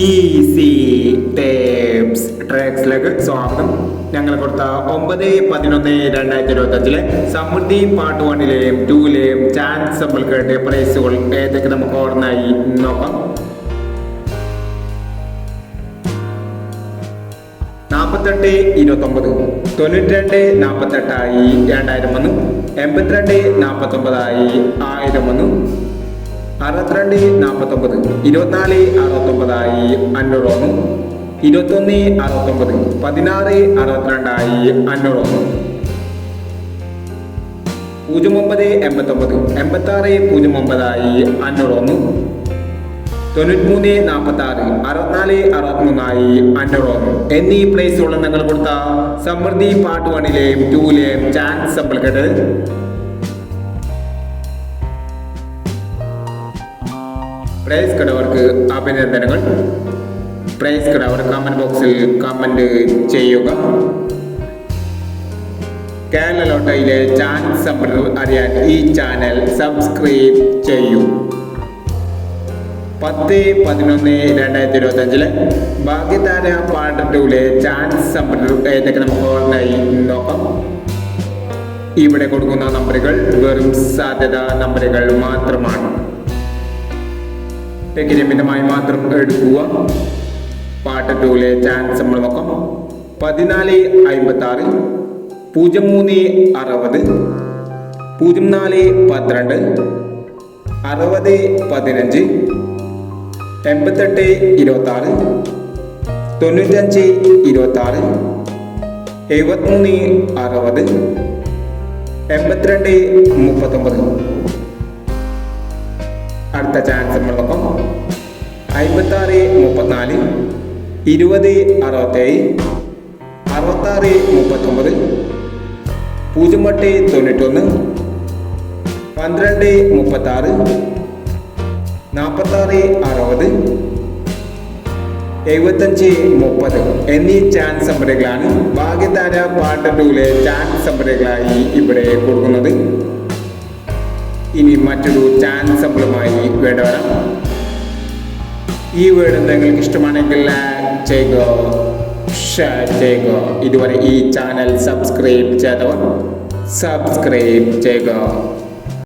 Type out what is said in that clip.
Easy tapes ട്രാക്സിലേക്ക് സ്വാഗതം. ഞങ്ങൾ കൊടുത്ത 9/11/2025 സമൃദ്ധി പാർട്ട് 1ലെയും 2ലെയും ചാൻസ് സമ്പിൾ കേട്ടിയ പ്രൈസുകൾ ഏതൊക്കെ നമുക്ക് ഓർമ്മയായി നോക്കാം. 48-29, 92-48 2000 വന്നു. 82-49 1000 വന്നു. 62-49, 24-69 500 വന്നു. 21-69, 16-62 500 വന്നു. 09-89, 86-09 500 വന്നു. 93-46, 64-63 500 വന്നു എന്നീ പ്ലേസുകൾ നിങ്ങൾ കൊടുത്ത സമൃദ്ധി പാർട്ട് 1ലെയും 2ലെയും ചാൻസ് സമ്പിൾ കേട്ടത്. പ്രൈസ് കടവർക്ക് അഭിനന്ദനങ്ങൾ. പ്രൈസ് കടവർ കമന്റ് ബോക്സിൽ കമന്റ് ചെയ്യുക. കേരള ലോട്ടറിയിലെ ചാൻസ് സമ്പിൾ അറിയാൻ ഈ ചാനൽ സബ്സ്ക്രൈബ് ചെയ്യൂ. 10-11/2025 ഭാഗ്യതാര പാർട്ട് 2ലെ ചാൻസ് സമ്പിൾ ഏതൊക്കെ നമുക്ക് ഓർമ്മയായി നോക്കാം. ഇവിടെ കൊടുക്കുന്ന നമ്പറുകൾ വെറും സാധ്യത നമ്പറുകൾ മാത്രമാണ്. മിതമായി മാത്രം എടുക്കുക. പാർട്ട് 2ലെ ചാൻസ് നമ്മൾ നോക്കാം. 14-56, 03-60, 04-12, 60-15, 88-26, 95-26, 73-60, 82-39. അടുത്ത ചാൻസ് നമ്മൾ നോക്കാം. 56-34, 20-67, 66-39, 08-91, 12-36, 46-60, 75-30 എന്നീ ചാൻസ് നമ്പറുകളാണ് ഭാഗ്യതാര പാർട്ട് 2ലെ ചാൻസ് നമ്പറുകളായി ഇവിടെ കൊടുക്കുന്നത്. ഇനി മറ്റൊരു ചാൻസ് സമ്പിളുമായി വീട് വരാം. ഈ വീട് നിങ്ങൾക്ക് ഇഷ്ടമാണെങ്കിൽ ലൈക്ക് ചെയ്യുക, ഷെയർ ചെയ്യുക. ഇതുവരെ ഈ ചാനൽ സബ്സ്ക്രൈബ് ചെയ്തവർ സബ്സ്ക്രൈബ് ചെയ്യുക.